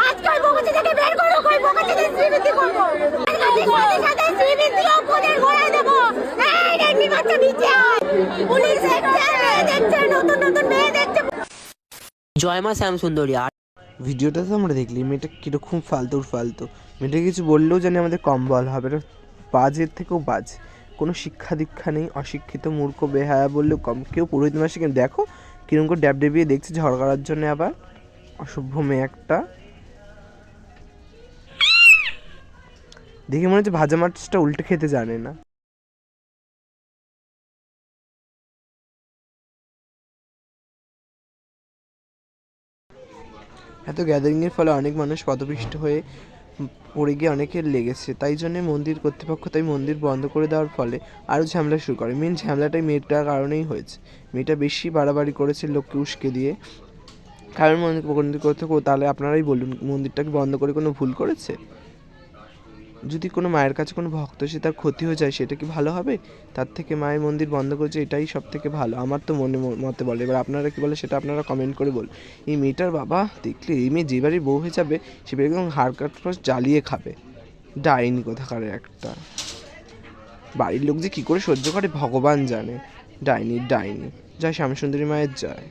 আজকে ওই বকুচি থেকে বের করো, ওই বকুচি থেকে শ্রীবৃদ্ধি করবো, সাথে শ্রীবৃদ্ধিও ওদের ঘোরাই দেবো। এই রেডমি বাচ্চা নিচে আয়, পুলিশ দেখছে, মেয়ে দেখছে, নতুন নতুন মেয়ে দেখছে। জয় মা শ্যাম সুন্দরী। আর ভিডিওটা তো আমরা দেখলি, মেয়েটা কীরকম ফালতু। মেয়েটা কিছু বললেও জানি আমাদের কম বল হবে, এটা বাজের থেকেও বাজ, কোনো শিক্ষা দীক্ষা নেই, অশিক্ষিত মূর্খ বেহায়া বললেও কম। কেউ পুরোহিত মাসে কিন্তু দেখো কিরকম করে ড্যাব ডেবিয়ে দেখছে ঝড় করার জন্য, আবার অসভ্য মেয়ে একটা। দেখে মনে হচ্ছে ভাজা মাছটা উল্টে খেতে জানে না। এত গ্যাদারিংয়ের ফলে অনেক মানুষ পদপিষ্ট হয়ে পড়ে গিয়ে অনেকের লেগেছে, তাই জন্য মন্দির কর্তৃপক্ষ তাই মন্দির বন্ধ করে দেওয়ার ফলে আরও ঝামেলা শুরু করে। মেন ঝামেলাটাই মেয়েটার কারণেই হয়েছে। মেয়েটা বেশি বাড়াবাড়ি করেছে লোককে উস্কে দিয়ে। কারণ মন্দির কর্তৃপক্ষ, তাহলে আপনারাই বলুন, মন্দিরটাকে বন্ধ করে কোনো ভুল করেছে? যদি কোনো মায়ের কাছে কোনো ভক্ত এসে তার ক্ষতি হয়ে যায়, সেটা কি ভালো হবে? তার থেকে মায়ের মন্দির বন্ধ করেছে, এটাই সব থেকে ভালো, আমার তো মতে বলে। এবার আপনারা কি বলে সেটা আপনারা কমেন্ট করে বলুন। এই মেয়েটার বাবা দেখলে, এই মেয়ে যে বাড়ির বউ হয়ে যাবে সে বাড়ি একদম হাড় কাট জ্বালিয়ে খাবে। ডাইনি কোথাকার একটা। বাড়ির লোক যে কী করে সহ্য করে ভগবান জানে। ডাইনি। জয় শ্যামসুন্দরী মায়ের জয়।